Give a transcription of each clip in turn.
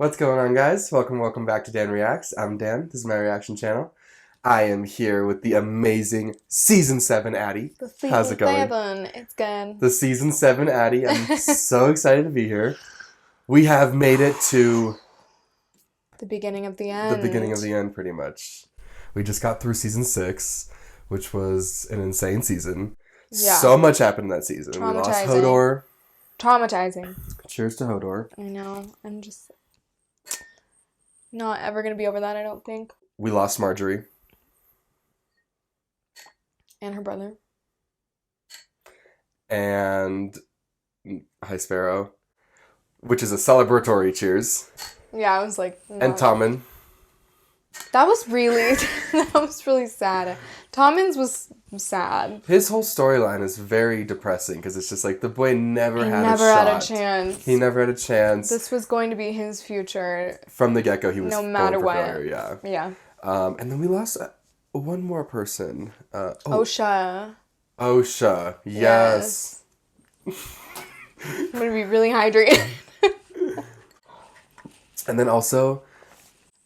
What's going on, guys? Welcome back to Dan Reacts. I'm Dan. This is my reaction channel. I am here with the amazing Season 7 Addie. How's it going? It's good. The Season 7 Addie. I'm so excited to be here. We have made it to... the beginning of the end. The beginning of the end, pretty much. We just got through Season 6, which was an insane season. Yeah. So much happened in that season. We lost Hodor. Traumatizing. Cheers to Hodor. I know. I'm just not ever going to be over that, I don't think. We lost Marjorie. And her brother. And High Sparrow. Which is a celebratory cheers. Yeah, I was like... no. And Tommen. That was really sad. Tommen's was sad. His whole storyline is very depressing because it's just like the boy never had a chance. He never had a chance. This was going to be his future. From the get-go, he was no matter what. Failure, yeah. And then we lost one more person. Osha. Osha, yes. I'm going to be really hydrated. And then also,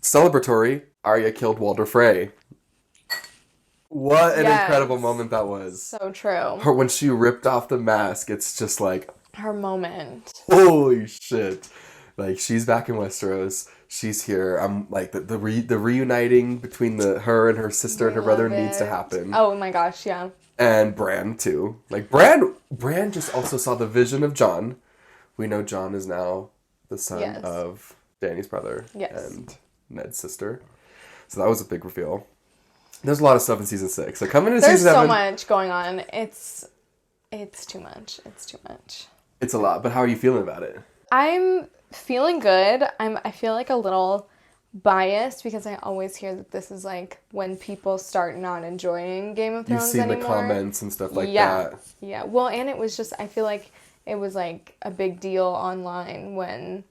celebratory, Arya killed Walder Frey. What an incredible moment that was. So true. When she ripped off the mask, it's just like... her moment. Holy shit. Like, she's back in Westeros. She's here. I'm like, the reuniting between her and her sister and her brother needs to happen. Oh my gosh, yeah. And Bran, too. Like, Bran just also saw the vision of Jon. We know Jon is now the son of Dany's brother and Ned's sister. So that was a big reveal. There's a lot of stuff in season 6. So coming into season 7... there's so much going on. It's too much. It's too much. It's a lot. But how are you feeling about it? I'm feeling good. I feel like a little biased because I always hear that this is like when people start not enjoying Game of Thrones anymore. You've seen the comments and stuff like that. Yeah. Well, and it was just, I feel like it was like a big deal online when...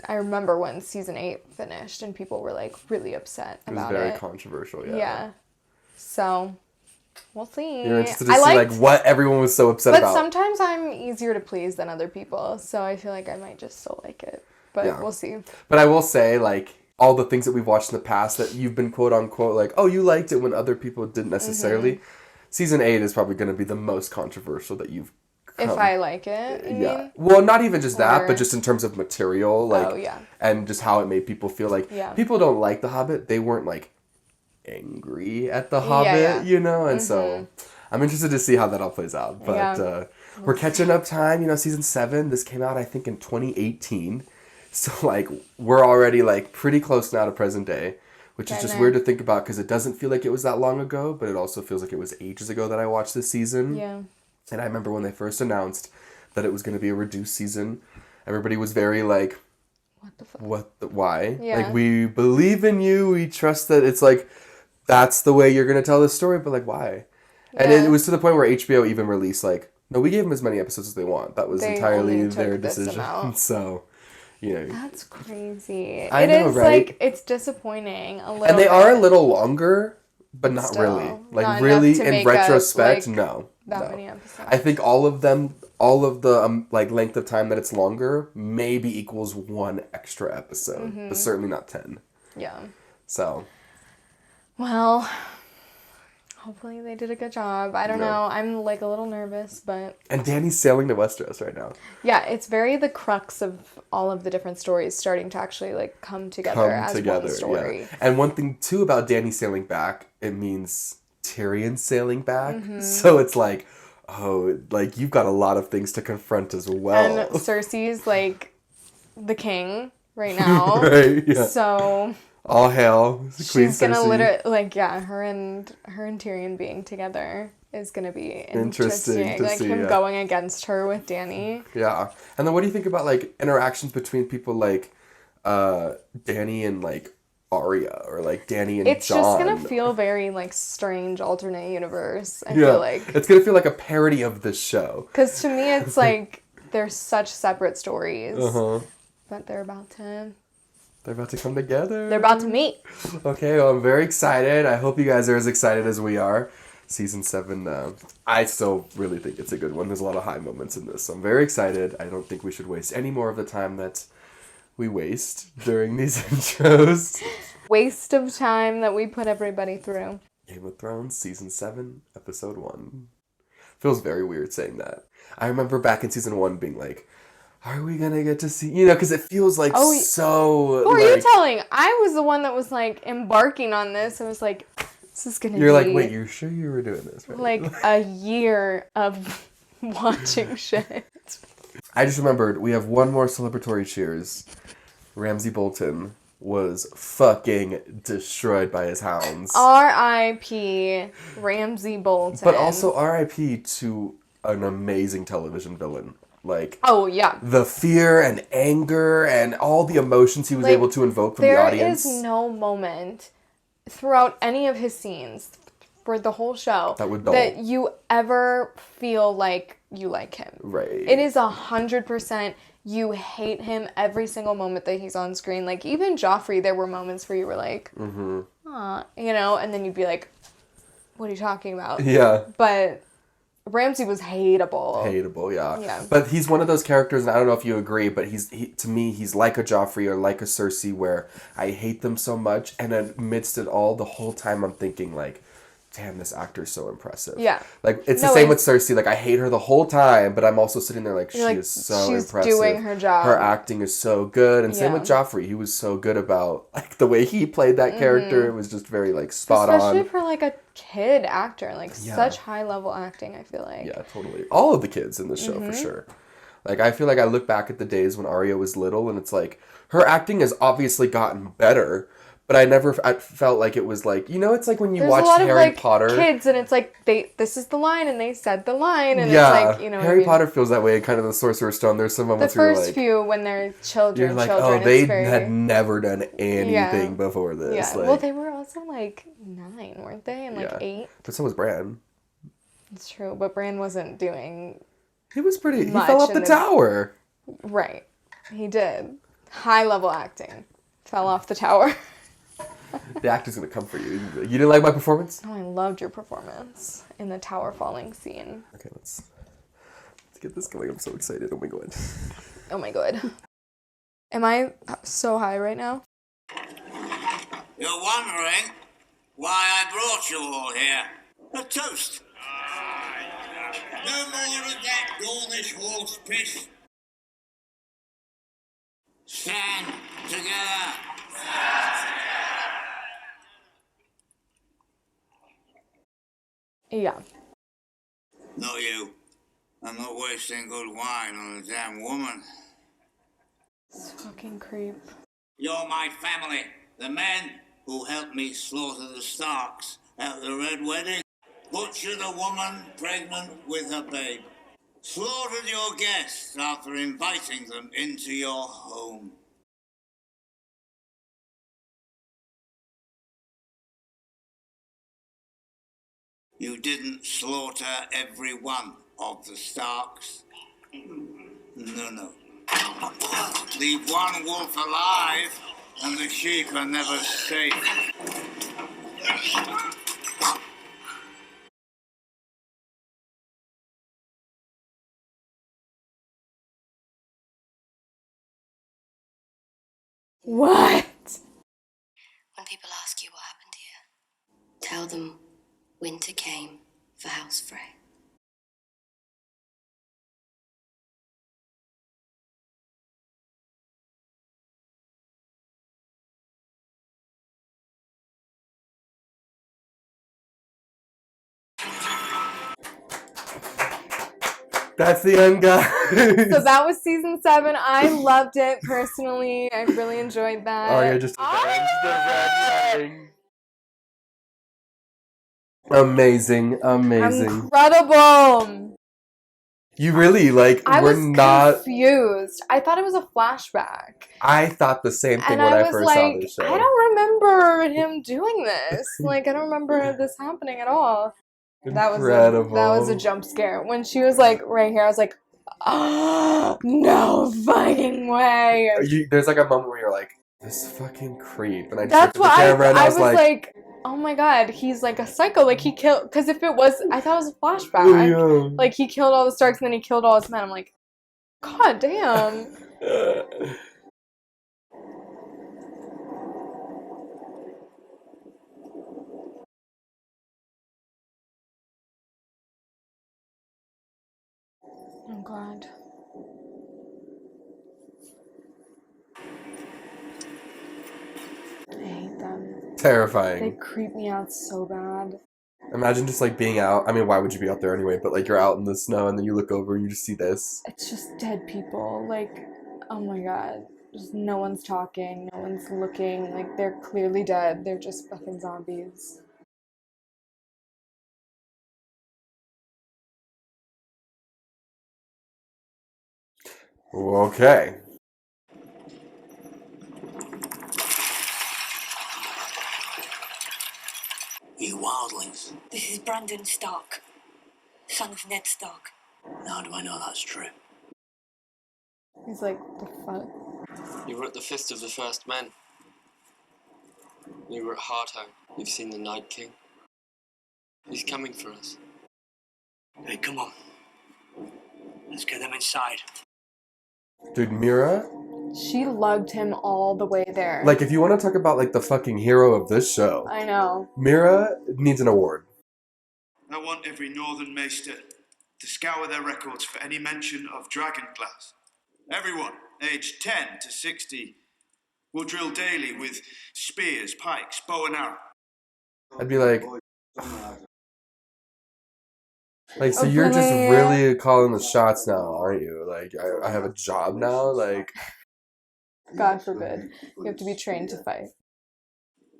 I remember when season 8 finished and people were like really upset about it. It was very controversial, yeah. Yeah. So, we'll see. You're interested to see like what everyone was so upset about. But sometimes I'm easier to please than other people, so I feel like I might just still like it. But we'll see. But I will say, like, all the things that we've watched in the past that you've been quote unquote like, oh, you liked it when other people didn't necessarily. Season 8 is probably going to be the most controversial that you've if I like it, you mean? Well, not even just that, but just in terms of material, like, yeah. And just how it made people feel. Like, people don't like The Hobbit. They weren't, like, angry at The Hobbit, you know? And so, I'm interested to see how that all plays out. But we're catching up time. You know, season 7, this came out, I think, in 2018. So, like, we're already, like, pretty close now to present day, which is just weird to think about because it doesn't feel like it was that long ago, but it also feels like it was ages ago that I watched this season. Yeah. And I remember when they first announced that it was going to be a reduced season, everybody was very like, what the fuck? Why? Yeah. Like, we believe in you. We trust that it's like, that's the way you're going to tell this story. But like, why? Yeah. And it was to the point where HBO even released like, no, we gave them as many episodes as they want. That was entirely their decision. So, you know. That's crazy. I know, right? Like, it's disappointing a little And they bit. are a little longer, but not really. Like, not really, in retrospect, no. Many episodes. I think all of the like length of time that it's longer maybe equals one extra episode, but certainly not 10. Yeah. So. Well, hopefully they did a good job. I don't know. I'm like a little nervous, but. And Dany's sailing to Westeros right now. Yeah, it's very the crux of all of the different stories starting to actually like come together as one story. Yeah. And one thing too about Dany sailing back, it means Tyrion sailing back. So it's like, oh, like you've got a lot of things to confront as well. And Cersei's like the king right now. Right, yeah. So all hail Queen she's gonna Cersei. literally like her and Tyrion being together is gonna be interesting to like see, him going against her with Dany. Yeah. And then what do you think about like interactions between people like Dany and like Arya or like Dany and it's Jon. just gonna feel very like strange alternate universe. I feel like it's gonna feel like a parody of this show. Because to me, it's like they're such separate stories, but they're about to come together. They're about to meet. Okay, well, I'm very excited. I hope you guys are as excited as we are. Season 7, I still really think it's a good one. There's a lot of high moments in this, so I'm very excited. I don't think we should waste any more of the time that we waste during these intros. Waste of time that we put everybody through. Game of Thrones, Season 7, Episode 1. Feels very weird saying that. I remember back in Season 1 being like, are we gonna get to see... You know, because it feels like so... Who are you telling? I was the one that was, like, embarking on this. I was like, this is gonna be... You're like, wait, you're sure you were doing this, right? Like, a year of watching shit. I just remembered, we have one more celebratory cheers. Ramsay Bolton was fucking destroyed by his hounds. R.I.P. Ramsay Bolton. But also R.I.P. to an amazing television villain. Like, oh, yeah. The fear and anger and all the emotions he was able to invoke from the audience. There is no moment throughout any of his scenes for the whole show that you ever feel like you like him. Right. It is 100%. You hate him every single moment that he's on screen. Like, even Joffrey, there were moments where you were like, aw, you know, and then you'd be like, what are you talking about? Yeah. But Ramsay was hateable. Hateable, yeah. But he's one of those characters, and I don't know if you agree, but to me, he's like a Joffrey or like a Cersei, where I hate them so much, and amidst it all, the whole time I'm thinking, like, damn, this actor's so impressive. Yeah. Like, it's the same with Cersei. Like, I hate her the whole time, but I'm also sitting there like, she is so impressive. She's doing her job. Her acting is so good. And same with Joffrey. He was so good about, like, the way he played that character. It was just very, like, spot on. Especially for, like, a kid actor. Like, such high-level acting, I feel like. Yeah, totally. All of the kids in the show, for sure. Like, I feel like I look back at the days when Arya was little, and it's like, her acting has obviously gotten better, but I never felt like it was like, you know, it's like when you watch Harry Potter. Kids, and it's like, this is the line, and they said the line, and it's like, you know. Harry Potter feels that way, kind of the Sorcerer's Stone. There's some moments where you're like. The first few, when they're children, you're like, they had never done anything before this. Yeah, like, well, they were also like 9, weren't they? And like 8. But so was Bran. It's true, but Bran wasn't doing. He was pretty. He fell off the tower. Right, he did. High level acting. Fell off the tower. The actor's gonna come for you. You didn't like my performance? Oh, I loved your performance in the tower falling scene. Okay, let's get this going. I'm so excited. Oh my god. Oh my god. Am I so high right now? You're wondering why I brought you all here. A toast. No more of that Gornish horse piss. Stand together. Yeah. Not you. I'm not wasting good wine on a damn woman. This fucking creep. You're my family. The men who helped me slaughter the Starks at the Red Wedding. Butchered a woman pregnant with her babe. Slaughtered your guests after inviting them into your home. You didn't slaughter every one of the Starks. No. Leave one wolf alive, and the sheep are never safe. What? When people ask you what happened here, tell them winter came for House Frey. That's the end, guys. So that was season 7. I loved it personally. I really enjoyed that. Arya just avenged the Red Wedding. Amazing. Incredible. You really, like, I we're was not... confused. I thought it was a flashback. I thought the same thing when I first saw this show. I don't remember him doing this. Like, I don't remember this happening at all. Incredible. That was a jump scare. When she was, like, right here, I was like, oh, no fucking way. There's, like, a moment where you're like, this fucking creep. And I just That's looked at the camera and I was like, oh my god, he's like a psycho. Like, he killed... Because if it was... I thought it was a flashback. Yeah. Like, he killed all the Starks and then he killed all his men. I'm like, god damn. Terrifying. They creep me out so bad. Imagine just like being out. I mean, why would you be out there anyway? But like you're out in the snow and then you look over and you just see this. It's just dead people. Like, oh my god. Just no one's talking, no one's looking. Like, they're clearly dead. They're just fucking zombies. Okay. You wildlings. This is Brandon Stark, son of Ned Stark. How do I know that's true? He's like, the fuck? You were at the Fist of the First Men. You were at Hardhome. You've seen the Night King. He's coming for us. Hey, come on. Let's get them inside. Dude, Mira? She lugged him all the way there. Like, if you want to talk about, like, the fucking hero of this show. I know. Mira needs an award. I want every Northern Maester to scour their records for any mention of Dragonglass. Everyone, aged 10 to 60, will drill daily with spears, pikes, bow and arrow. I'd be like... Like, so you're just really calling the shots now, aren't you? Like, I have a job now? Like... God forbid. You have to be trained to fight.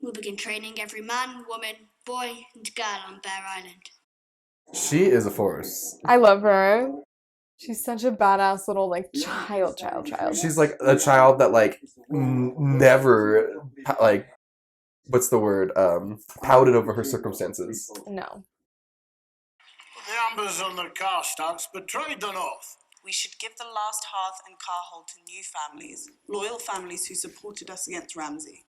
We'll begin training every man, woman, boy, and girl on Bear Island. She is a force. I love her. She's such a badass little, like, child. She's like a child that, like, never, like, what's the word? Pouted over her circumstances. No. The Ambers and the Carstouts betrayed the North. We should give the last hearth and carhold to new families, loyal families who supported us against Ramsay.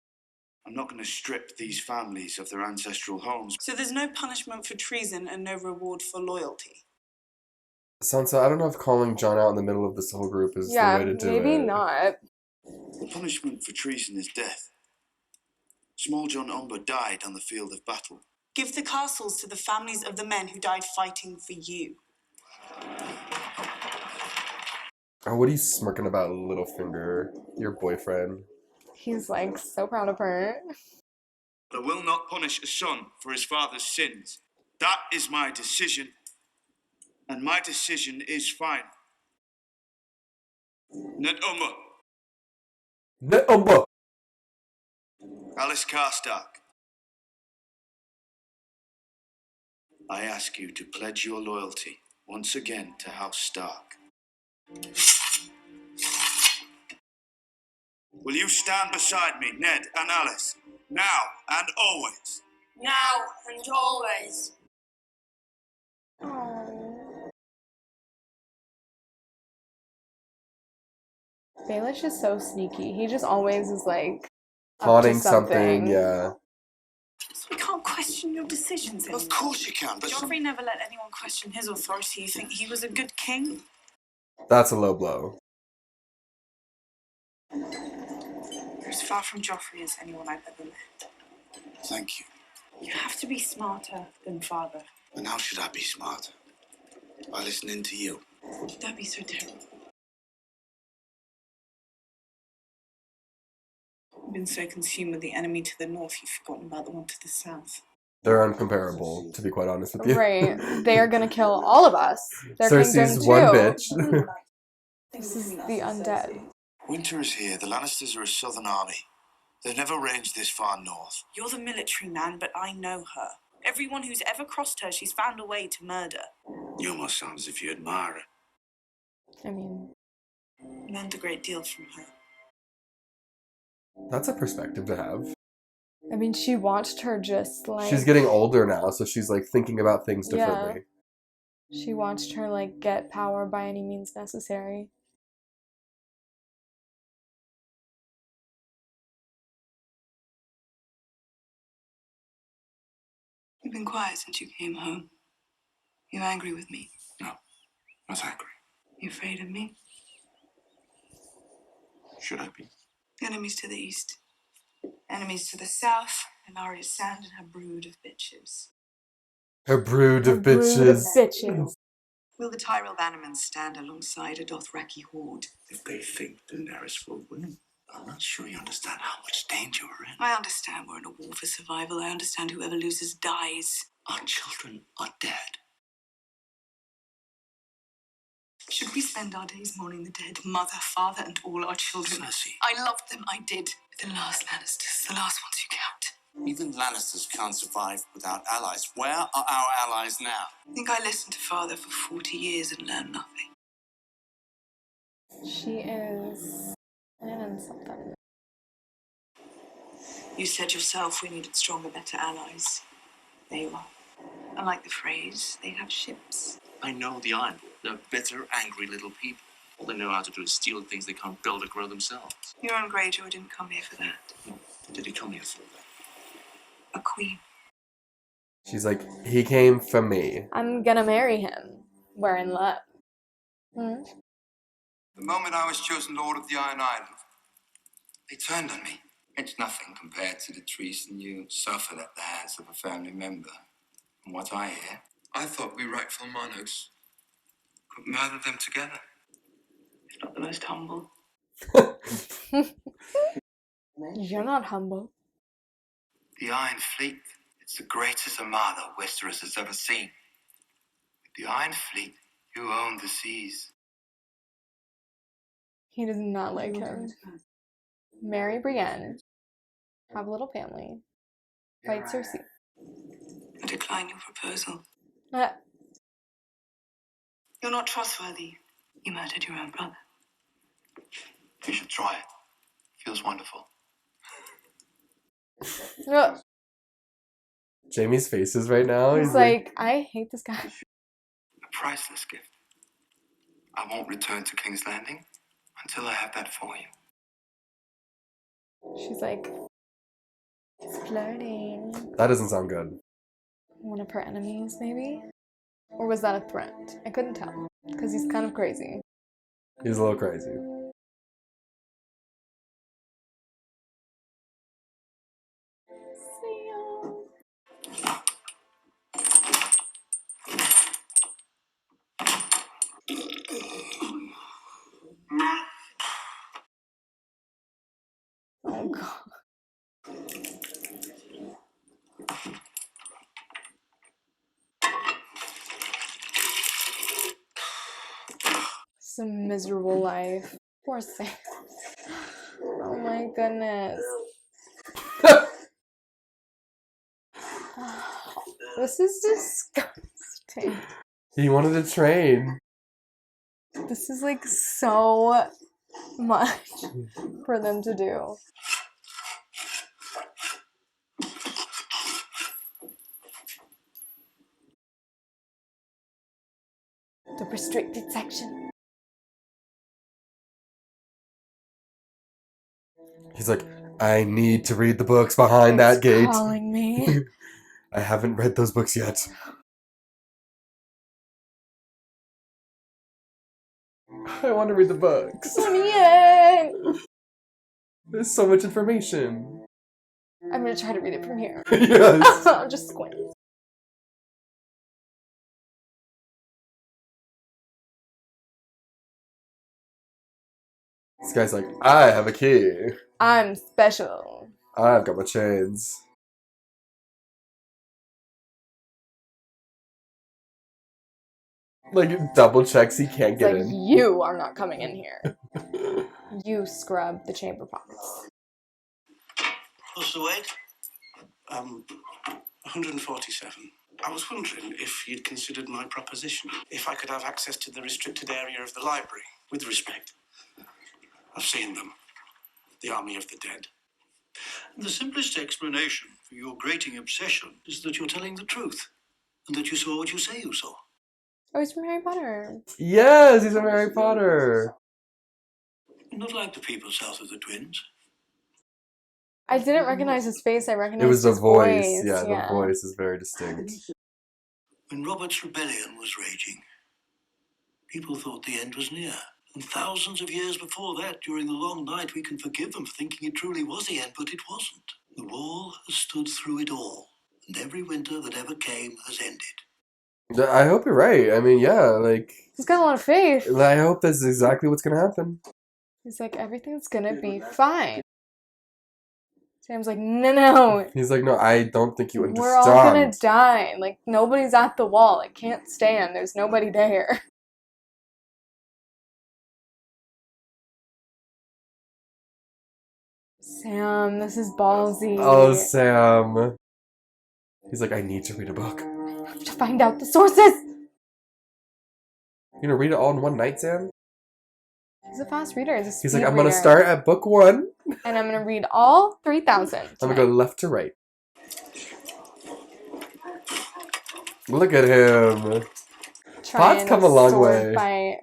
I'm not going to strip these families of their ancestral homes. So there's no punishment for treason and no reward for loyalty. Sansa, I don't know if calling Jon out in the middle of this whole group is the way to do it. Yeah, maybe not. The punishment for treason is death. Small John Umber died on the field of battle. Give the castles to the families of the men who died fighting for you. Oh, what are you smirking about, Littlefinger? Your boyfriend. He's like so proud of her. I will not punish a son for his father's sins. That is my decision. And my decision is final. Ned Umber. Ned Umber! Alice Karstark. I ask you to pledge your loyalty once again to House Stark. Will you stand beside me, Ned and Alice, now and always? Now and always. Baelish is so sneaky. He just always is like Plotting something, yeah. So we can't question your decisions anymore. Of course you can, but Joffrey never let anyone question his authority. You think he was a good king? That's a low blow. You're as far from Joffrey as anyone I've ever met. Thank you. You have to be smarter than father. And how should I be smart? By listening to you. Don't be so terrible. You've been so consumed with the enemy to the north, you've forgotten about the one to the south. They're uncomparable, to be quite honest with you. Right. They are gonna kill all of us. Their Cersei's kingdom one too. bitch. This is the undead. Winter is here. The Lannisters are a southern army. They've never ranged this far north. You're the military man, but I know her. Everyone who's ever crossed her, she's found a way to murder. You almost sound as if you admire her. I mean, Learned a great deal from her. That's a perspective to have. I mean, she watched her just like... She's getting older now, so she's like thinking about things differently. Yeah. She watched her like get power by any means necessary. You've been quiet since you came home. You angry with me? No, not angry. You afraid of me? Should I be? Enemies to the east. Enemies to the south. And Arya's sand and her brood of bitches. Her brood of Brood of bitches. bitches. Will the Tyrell Bannermen stand alongside a Dothraki horde? If they think Daenerys will win, I'm not sure you understand how much danger we're in. I understand we're in a war for survival. I understand whoever loses dies. Our children are dead. Should we spend our days mourning the dead, mother, father, and all our children? Cersei. I loved them, I did. The last Lannisters, the last ones who count. Even Lannisters can't survive without allies. Where are our allies now? I think I listened to father for 40 years and learned nothing. She is planning something. You said yourself we needed stronger, better allies. There you are. I like the phrase, they have ships. I know the Iron. They're bitter, angry little people. All they know how to do is steal things they can't build or grow themselves. Your own Greyjoy didn't come here for that. No. What did he come here for? A queen. She's like, he came for me. I'm gonna marry him. We're in love. Hmm? The moment I was chosen Lord of the Iron Island, they turned on me. It's nothing compared to the treason you suffered at the hands of a family member. From what I hear, I thought we rightful monarchs could murder them together. It's not the most humble. You're not humble. The Iron Fleet, it's the greatest armada Westeros has ever seen. With the Iron Fleet, you own the seas. He does not like him. Marry Brienne. Have a little family. Fight Cersei. I decline your proposal. Ah, You're not trustworthy. You murdered your own brother. You should try it. Feels wonderful. ah. Jaime's faces right now. He's like, I hate this guy. A priceless gift. I won't return to King's Landing until I have that for you. She's like, it's flirting. That doesn't sound good. One of her enemies, maybe? Or was that a threat? I couldn't tell. Because he's kind of crazy. He's a little crazy. See ya. Oh, God. It's a miserable life. Poor Sam. Oh my goodness. This is disgusting. He wanted to train. This is like so much for them to do. The restricted section. He's like, I need to read the books behind that gate. Calling me. I haven't read those books yet. I want to read the books. Yay! There's so much information. I'm gonna try to read it from here. Yes. I'll just squint. This guy's like, I have a key. I'm special. I've got my chains. Like, double checks he can't It's get like, in. you are not coming in here. You scrub the chamber pots. What's the weight? 147. I was wondering if you'd considered my proposition. If I could have access to the restricted area of the library, with respect. I've seen them. The army of the dead. The simplest explanation for your grating obsession is that you're telling the truth. And that you saw what you say you saw. Oh, he's from Harry Potter. Yes, he's from Harry Potter. Not like the people south of the Twins. I didn't recognize his face. I recognized It was the his voice. Yeah, the voice is very distinct. When Robert's rebellion was raging, people thought the end was near. And thousands of years before that, during the long night, we can forgive them for thinking it truly was the end, but it wasn't. The wall has stood through it all, and every winter that ever came has ended. I hope you're right. I mean, yeah, like... He's got a lot of faith. I hope that's exactly what's going to happen. He's like, everything's gonna be fine. Sam's like, no. He's like, no, I don't think you understand. We're all gonna die. Like, nobody's at the wall. It can't stand. There's nobody there. Sam, this is ballsy. Oh, Sam. He's like, I need to read a book. I have to find out the sources. You gonna read it all in one night, Sam? He's a fast reader. He's like, I'm gonna start at book 1. And I'm gonna read all 3,000. I'm gonna go left to right. Look at him. Pot's come a long way. Fight.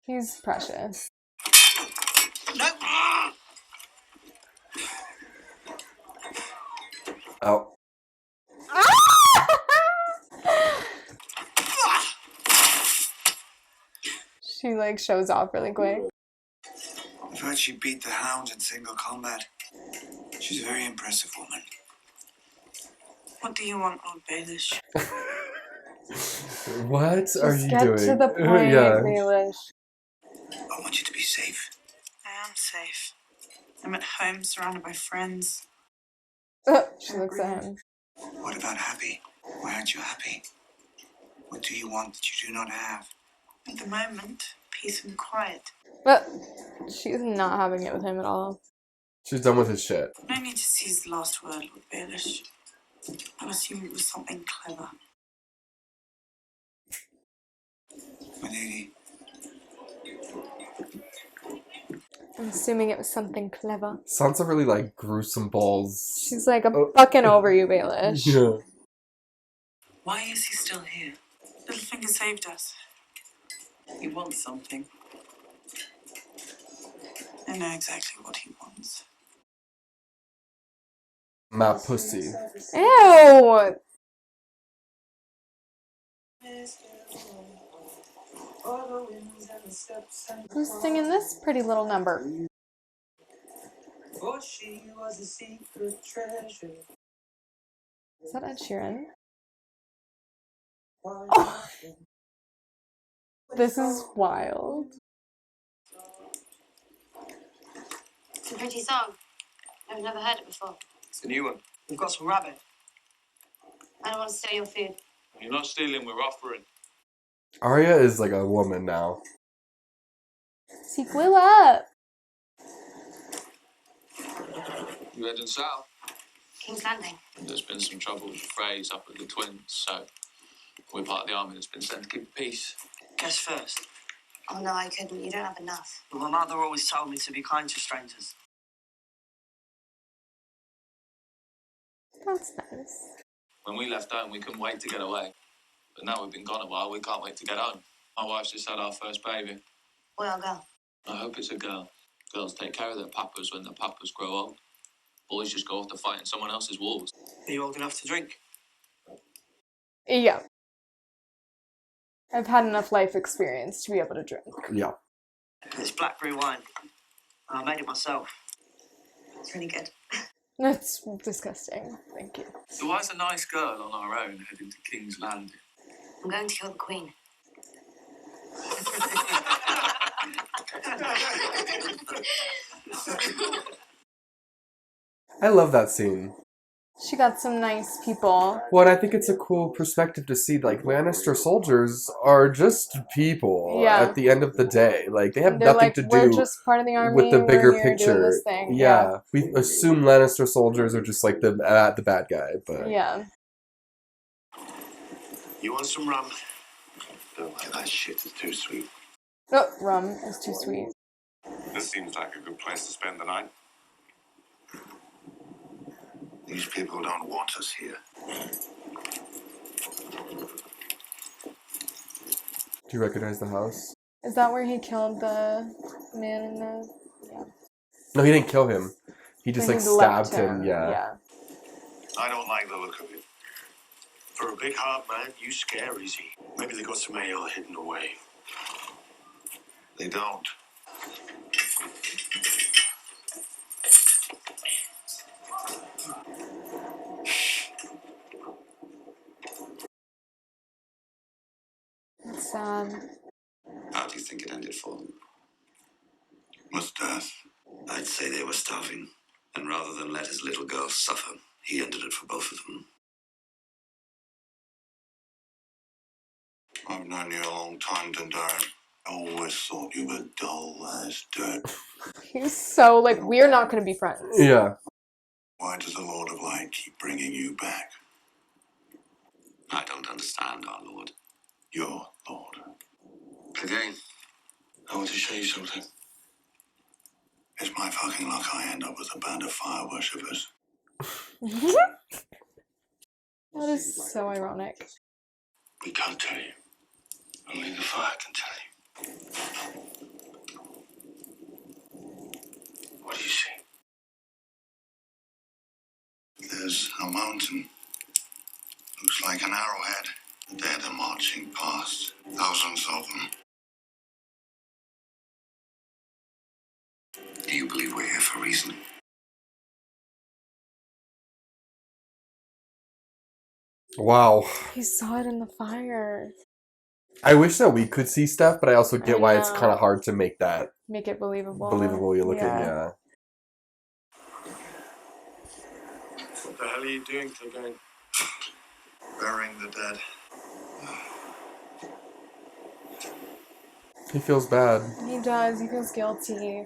He's precious. Oh. She like shows off really quick. I've heard she beat the hound in single combat. She's a very impressive woman. What do you want, Old Baelish? What are you doing? Get to the point, Baelish. I want you to be safe. I am safe. I'm at home, surrounded by friends. She looks at him. What about happy? Why aren't you happy? What do you want that you do not have? At the moment, peace and quiet. But she's not having it with him at all. She's done with his shit. No need to seize the last word, Lord Baelish. I'll assume it was something clever. My lady. I'm assuming it was something clever. Sansa really like gruesome balls. She's like, I'm fucking over you, Baelish. Yeah. Why is he still here? Littlefinger saved us. He wants something. I know exactly what he wants. My pussy. Ew! Who's singing this pretty little number? Is that Ed Sheeran? Oh. This is wild. It's a pretty song. I've never heard it before. It's a new one. We've got some rabbit. I don't want to steal your food. You're not stealing, we're offering. Arya is like a woman now. She grew up. You heading south? King's Landing. There's been some trouble with the Freys up at the Twins, so we're part of the army that's been sent to keep the peace. Guess first. Oh no, I couldn't. You don't have enough. Well, my mother always told me to be kind to strangers. That's nice. When we left home, we couldn't wait to get away. But now we've been gone a while, we can't wait to get home. My wife's just had our first baby. Boy or girl? I hope it's a girl. Girls take care of their papas when their papas grow old. Boys just go off to fight in someone else's wars. Are you old enough to drink? Yeah. I've had enough life experience to be able to drink. Yeah. It's blackberry wine. I made it myself. It's really good. That's disgusting. Thank you. So why's a nice girl on our own heading to King's Landing? I'm going to kill the Queen. I love that scene. She got some nice people. Well, and I think it's a cool perspective to see, like, Lannister soldiers are just people at the end of the day. Like, they have nothing to we're do just part of the army, with the bigger we're here doing picture. this thing. Yeah. We assume Lannister soldiers are just, like, the bad guy, but... Yeah. You want some rum? Don't like that shit. It's too sweet. Oh, rum is too sweet. This seems like a good place to spend the night. These people don't want us here. Do you recognize the house? Is that where he killed the man in the... Yeah. No, he didn't kill him. He just, He like, left stabbed him. Yeah. I don't like the look of it. For a big hard man, you scare easy. Maybe they got some ale hidden away. They don't. It's sad. How do you think it ended for them? death? I'd say they were starving. And rather than let his little girl suffer, he ended it for both of them. I've known you a long time, Dendarian. I always thought you were dull as dirt. He's so, like, we're not going to be friends. Yeah. Why does the Lord of Light keep bringing you back? I don't understand, our Lord. Your Lord. Again, I want to show you something. It's my fucking luck I end up with a band of fire worshippers. That is so ironic. We can't tell you. Only the fire can tell you. What do you see? There's a mountain. Looks like an arrowhead. The dead are marching past. Thousands of them. Do you believe we're here for a reason? Wow. He saw it in the fire. I wish that we could see stuff, but I also get why it's kind of hard to make that it believable. Believable you're looking, yeah. What the hell are you doing, Clegane? Burying the dead. He feels bad. He does. He feels guilty.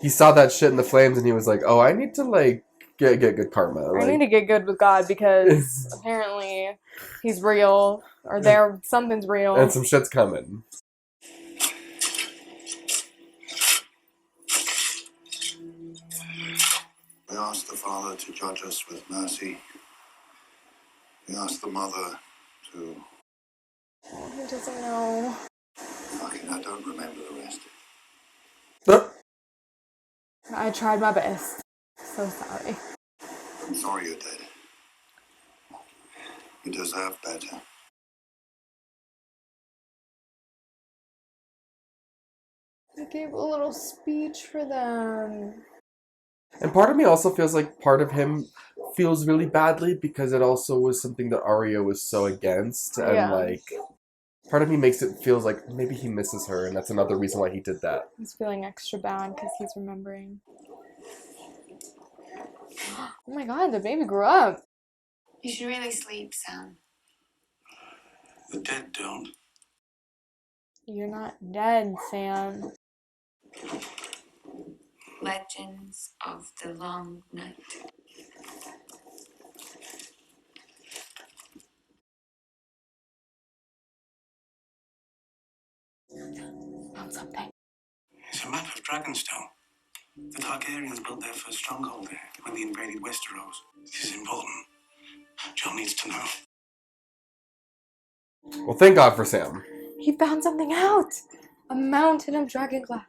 He saw that shit in the flames and he was like, oh, I need to, like, get good karma. I need to get good with God because apparently he's real. Or something's real. And some shit's coming. We ask the Father to judge us with mercy. We ask the Mother to... He doesn't know. Fucking, I don't remember the rest. I tried my best. So sorry. I'm sorry you're dead. You deserve better. I gave a little speech for them. And part of me also feels like part of him feels really badly because it also was something that Arya was so against. And, like, part of me feels like maybe he misses her, and that's another reason why he did that. He's feeling extra bad because he's remembering. Oh my god, the baby grew up. You should really sleep, Sam. The dead don't. You're not dead, Sam. Legends of the Long Night. Found something. It's a map of Dragonstone. The Targaryens built their first stronghold there when they invaded Westeros. This is important. John needs to know. Well, thank God for Sam. He found something out! A mountain of dragon glass.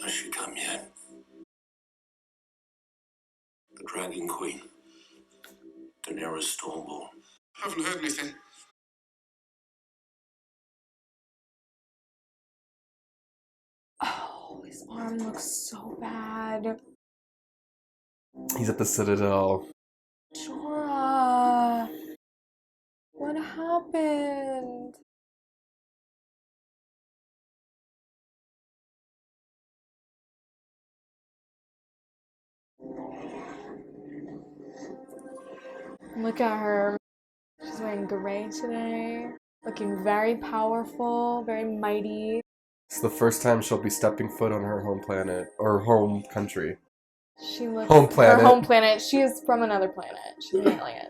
Has she come yet? The Dragon Queen. Daenerys Stormborn. Haven't heard anything. Oh, his arm looks so bad. He's at the Citadel. Jorah! What happened? Look at her. She's wearing gray today. Looking very powerful, very mighty. It's the first time she'll be stepping foot on her home planet, or home country. She looks... Home planet. Her home planet. She is from another planet. She's an alien.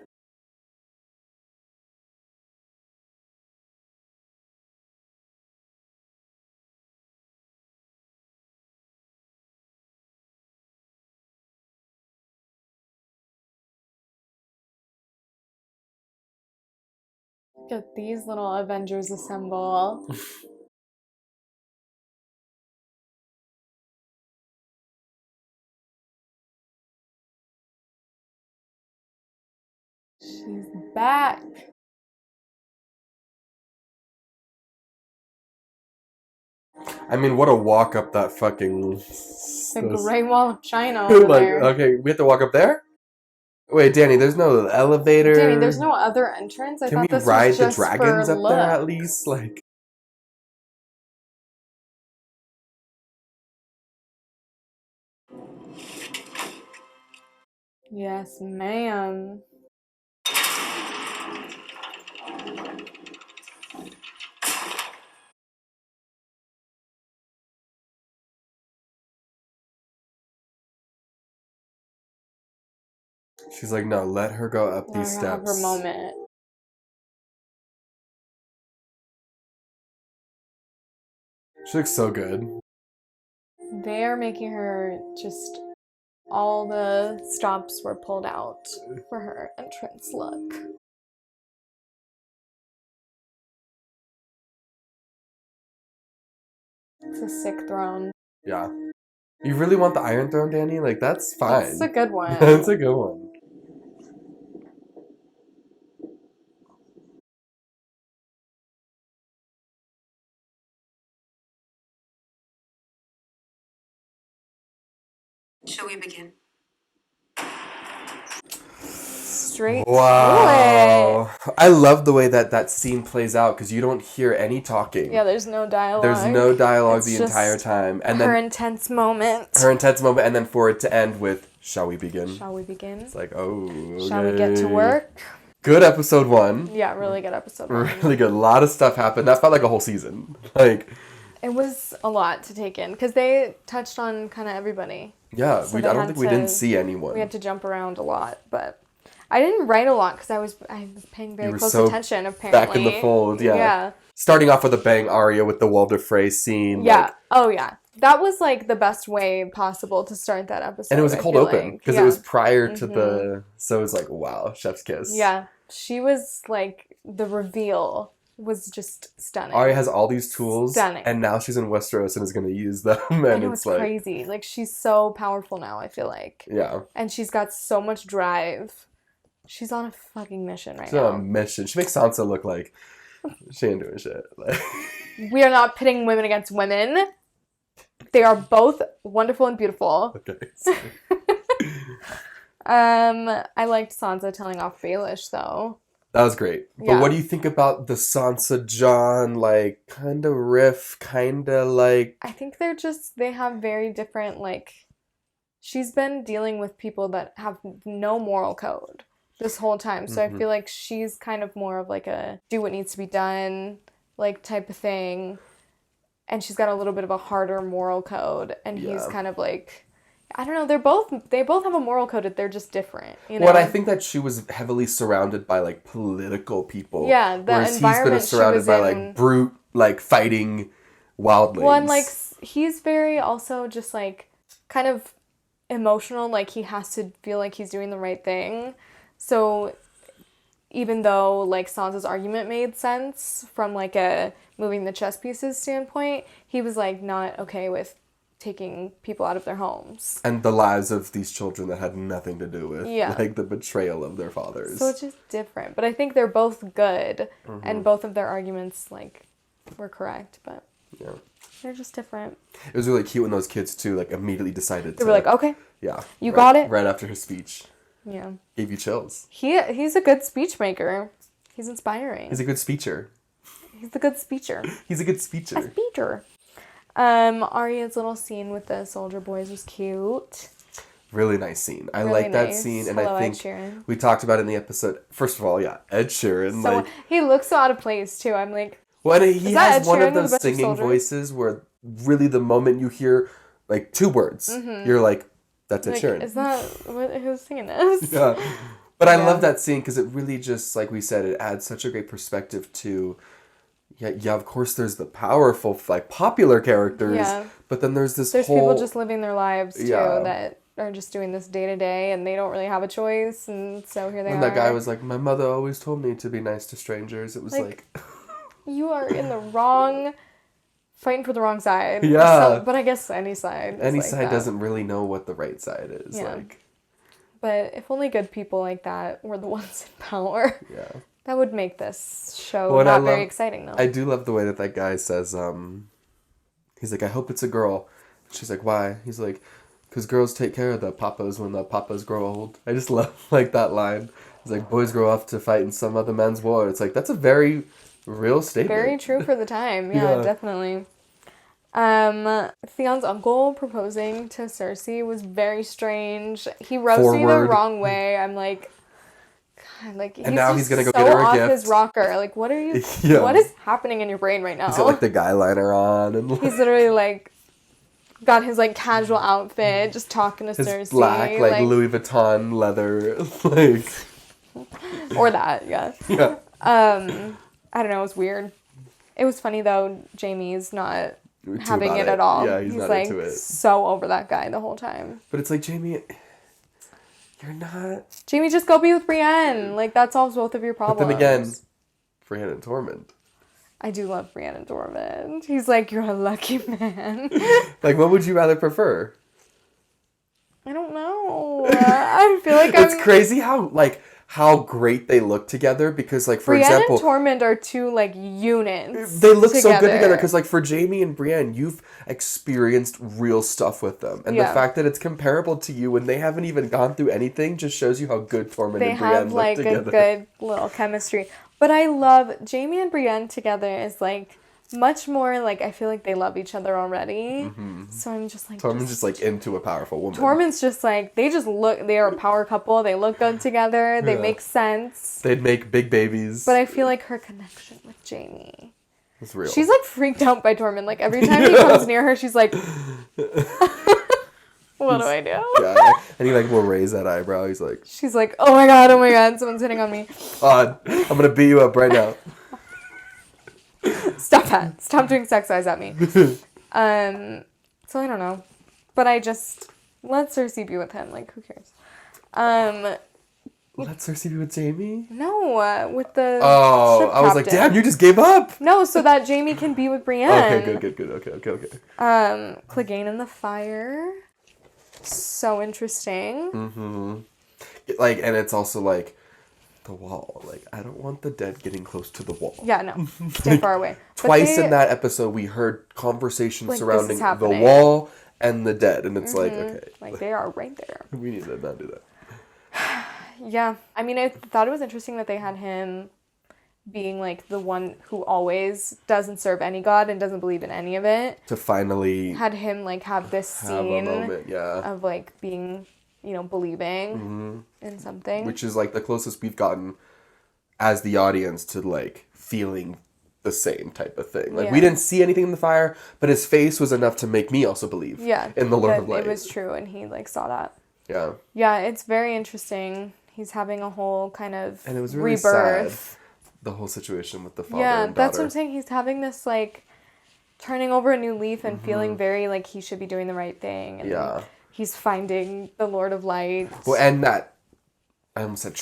Look at these little Avengers assemble. She's back. I mean, what a walk up that fucking... The Great Wall of China over like, there. okay, we have to walk up there? Wait, Dany, there's no elevator. Dany, there's no other entrance? I Can thought we this ride was the just dragons for up there at looks. least? Like... Yes, ma'am. She's like, no, let her go up Let these her steps. have her moment. She looks so good. They are making her just... All the stops were pulled out for her entrance look. It's a sick throne. Yeah. You really want the Iron Throne, Dany? Like, that's fine. It's a good one. That's a good one. Shall we begin? Straight Wow. I love the way that scene plays out because you don't hear any talking. Yeah, there's no dialogue. There's no dialogue It's the just entire time. And her then intense moment. her intense moment, and then for it to end with, shall we begin? Shall we begin? It's like, oh, okay. Shall we get to work? Good episode 1. Yeah, really good episode 1. Really good. A lot of stuff happened. That felt like a whole season. Like, it was a lot to take in because they touched on kind of everybody. yeah, So I don't think we didn't see anyone. We had to jump around a lot, but I didn't write a lot because I was paying very close attention. Apparently, back in the fold. Yeah. Yeah. Starting off with a bang, Arya with the Walder Frey scene. Yeah. Like, Oh yeah. That was like the best way possible to start that episode. and it was a cold open because it was prior to the. So it was like, wow, chef's kiss. Yeah, she was like the reveal was just stunning. Arya has all these tools, Stunning. and now she's in Westeros and is going to use them. And I know, it's it's like crazy. Like she's so powerful now. I feel like. Yeah. And she's got so much drive. She's on a fucking mission right She's now. on a mission. She makes Sansa look like she ain't doing shit. Like, we are not pitting women against women. They are both wonderful and beautiful. okay. I liked Sansa telling off Baelish though. That was great. But Yeah. what do you think about the Sansa Jon, like, kind of riff, kind of like... I think they have very different, like, she's been dealing with people that have no moral code this whole time. So I feel like she's kind of more of like a do what needs to be done, like, type of thing. And she's got a little bit of a harder moral code. And he's kind of like, I don't know, they both have a moral code, they're just different, you know? Well, I think that she was heavily surrounded by, like, political people. Yeah, the whereas environment he's been surrounded by, like, brute, like, fighting wildlings. Well, and, like, he's very also just, like, kind of emotional. Like, he has to feel like he's doing the right thing. So, even though, like, Sansa's argument made sense from, like, a moving the chess pieces standpoint, he was, like, not okay with taking people out of their homes. And the lives of these children that had nothing to do with, Yeah. like, the betrayal of their fathers. So it's just different. But I think they're both good, and both of their arguments, like, were correct, but Yeah. they're just different. It was really cute when those kids, too, like, immediately decided They were like, okay, yeah. you got it? Right after his speech. Yeah. Gave you chills. He's a good speech maker. He's inspiring. He's a good speecher. He's a good speecher. He's a good speecher. A speaker. Arya's little scene with the soldier boys was cute. Really nice scene. I Really like that nice. scene, and Hello, I Ed think Sheeran. we talked about it in the episode. First of all, yeah, Ed Sheeran. So like, he looks so out of place too. I'm like, well, and he is that has Ed one Sheeran of with a those bunch of singing soldiers? voices where really the moment you hear like 2 words, you're like, that's Ed like Sheeran. is that who's singing this? Yeah. But I Yeah. love that scene because it really just, like we said, it adds such a great perspective to, yeah, of course there's the powerful, like, popular characters, Yeah. but then there's this There's whole... people just living their lives too Yeah. that are just doing this day to day, and they don't really have a choice, and so here they When are. that guy was like, my mother always told me to be nice to strangers, it was like... You are in the wrong, fighting for the wrong side. Yeah. But I guess any side. Any like side that. doesn't really know what the right side is. Yeah. Like, But if only good people like that were the ones in power, yeah. that would make this show Well, and not I very love- exciting, though. I do love the way that guy says, He's like, I hope it's a girl. She's like, why? He's like, because girls take care of the papas when the papas grow old. I just love, like, that line. It's like, boys grow up to fight in some other man's war. It's like, that's a very real statement. Very true for the time. Yeah, definitely. Theon's uncle proposing to Cersei was very strange. He rubs me the wrong way. I'm like, God, like, and now he's gonna go get her a gift. Off his rocker. Like, what are you? What is happening in your brain right now? He's got like the guy liner on, and he's literally like got his like casual outfit, just talking to his Cersei. Black like Louis Vuitton leather, like or that, yeah. Yeah. I don't know. It was weird. It was funny though. Jamie's not having it at all. Yeah, he's not like into it. So over that guy the whole time. But it's like, Jamie, you're not. Jamie, just go be with Brienne. Like, that solves both of your problems. But then again, Brienne and Tormund. I do love Brienne and Tormund. He's like, you're a lucky man. Like, what would you rather prefer? I don't know. I feel like It's crazy how great they look together, because, like, for example, Brienne and Tormund are two, like, units. They look so good together, because, like, for Jamie and Brienne, you've experienced real stuff with them. And the fact that it's comparable to you when they haven't even gone through anything just shows you how good Tormund and Brienne look together. They have, like, a good little chemistry. But I love Jamie and Brienne together is, like, much more, like, I feel like they love each other already. Mm-hmm. So I'm just like... Tormund's just, like, into a powerful woman. Tormund's just, like, they are a power couple. They look good together. They make sense. They'd make big babies. But I feel like her connection with Jamie... It's real. She's, like, freaked out by Tormund. Like, every time he comes near her, she's like... What do I do? Yeah. And he, like, will raise that eyebrow. He's like... She's like, oh my god, someone's hitting on me. I'm gonna beat you up right now. Stop that. Stop doing sex eyes at me. So I don't know. But I just... Let Cersei be with him. Like, who cares? Let Cersei be with Jamie? No, with the Oh, I was like, damn, you just gave up? No, so that Jamie can be with Brienne. Okay, good. Okay. Clegane in the fire. So interesting. Mm-hmm. Like, and it's also like... The wall. Like, I don't want the dead getting close to the wall. Yeah, no. Stay far away. Twice in that episode, we heard conversations like, surrounding the wall and the dead. And it's like, okay. Like, they are right there. We need to not do that. Yeah. I mean, I thought it was interesting that they had him being, like, the one who always doesn't serve any god and doesn't believe in any of it. To finally... Had him, like, have this scene a moment, of, like, being... believing in something. Which is, like, the closest we've gotten as the audience to, like, feeling the same type of thing. Like, we didn't see anything in the fire, but his face was enough to make me also believe in the Lord of Light. It was true, and he, like, saw that. Yeah. Yeah, it's very interesting. He's having a whole kind of and it was really rebirth. Sad, the whole situation with the father and daughter. Yeah, that's what I'm saying. He's having this, like, turning over a new leaf and feeling very, like, he should be doing the right thing. And he's finding the Lord of Light. Well, and that, I almost said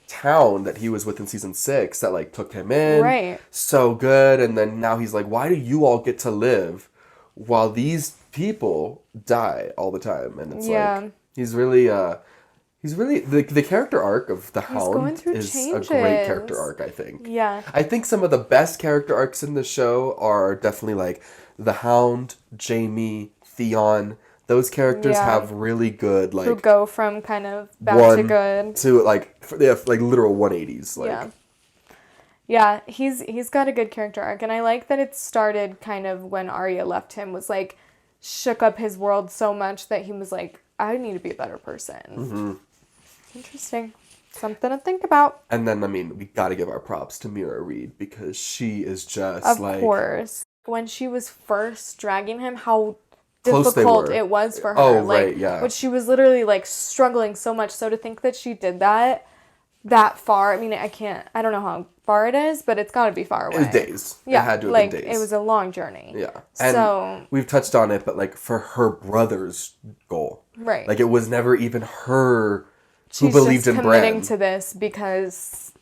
town that he was with in season 6 that, like, took him in. Right. So good. And then now he's like, why do you all get to live while these people die all the time? And it's like, he's really, the character arc of the Hound is a great character arc, I think. Yeah. I think some of the best character arcs in the show are definitely, like, the Hound, Jaime, Theon. Those characters have really good, like... Who go from kind of bad to good. To, like, they have, like, literal 180s. Like. Yeah, he's got a good character arc. And I like that it started kind of when Arya left him, was, like, shook up his world so much that he was like, I need to be a better person. Mm-hmm. Interesting. Something to think about. And then, I mean, we gotta give our props to Mira Reed, because she is just, of course. When she was first dragging him, how... difficult it was for her. Oh, like, right, yeah. But she was literally, like, struggling so much. So to think that she did that far, I mean, I don't know how far it is, but it's got to be far away. It was days. Yeah, it had to have like, been days. it was a long journey. Yeah. And so we've touched on it, but, like, for her brother's goal. Right. Like, it was never even her who believed in Bran. She's committing to this because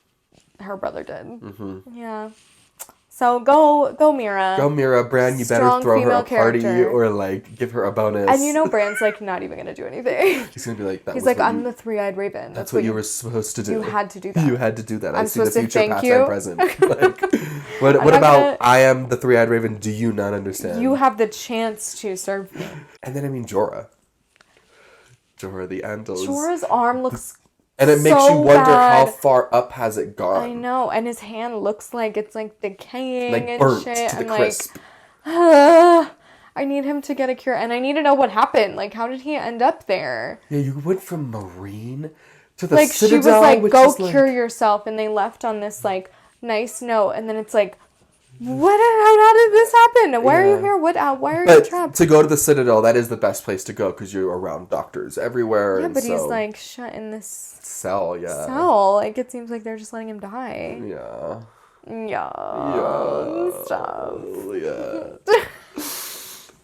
her brother did. Mm-hmm. Yeah. So go Mira. Go Mira. Bran, you better throw her a party or like give her a bonus. And you know Bran's like not even gonna do anything. He's gonna be like that. He's like, I'm the three-eyed raven. That's what you were supposed to do. You had to do that. You had to do that. I'm I see the supposed to future, thank past, you. and present. Like, what about I am the three-eyed raven? Do you not understand? You have the chance to serve me. And then I mean Jorah, the Andals. Jorah's arm looks. And it makes you wonder how far up has it gone. I know, and his hand looks like it's like decaying like and burnt shit. to the and crisp. Like, I need him to get a cure, and I need to know what happened. Like, how did he end up there? Yeah, you went from Marine to the like Citadel. She was like, "Go cure like... yourself," and they left on this like nice note, and then it's like, how did this happen? Why are you here? Why are you trapped? To go to the Citadel, that is the best place to go because you're around doctors everywhere. Yeah, but he's like shut in this cell. Yeah, Like it seems like they're just letting him die. Yeah. Stop. Yeah.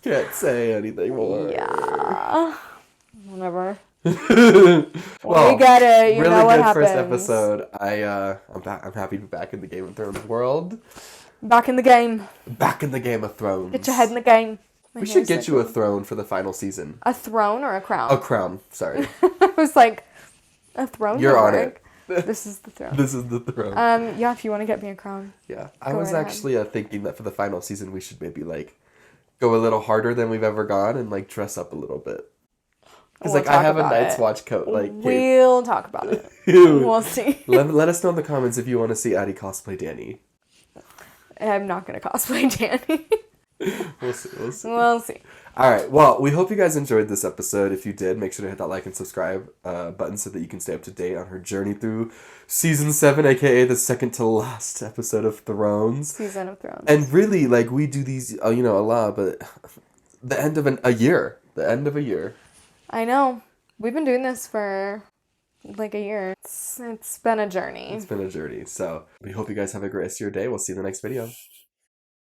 Can't say anything more. Yeah. Whatever. Well, we get it. You really know what good happens. First episode. I'm happy to be back in the Game of Thrones world. Back in the game. Back in the Game of Thrones. Get your head in the game. We should get you a throne for the final season. A throne or a crown? A crown. Sorry. I was like, a throne. You're on it. This is the throne. This is the throne. Yeah, if you want to get me a crown. Yeah, I was actually thinking that for the final season we should maybe like go a little harder than we've ever gone and like dress up a little bit. Because like I have a Night's Watch coat. Like we'll talk about it. We'll see. Let us know in the comments if you want to see Addie cosplay Dany. I'm not gonna cosplay Dany. We'll see. We'll see. All right. Well, we hope you guys enjoyed this episode. If you did, make sure to hit that like and subscribe button so that you can stay up to date on her journey through season 7, aka the second to last episode of Thrones. Season of Thrones. And really, like we do these, a lot, but the end of a year. The end of a year. I know. We've been doing this for like a year. It's been a journey. It's been a journey. So we hope you guys have a great rest of your day. We'll see you in the next video.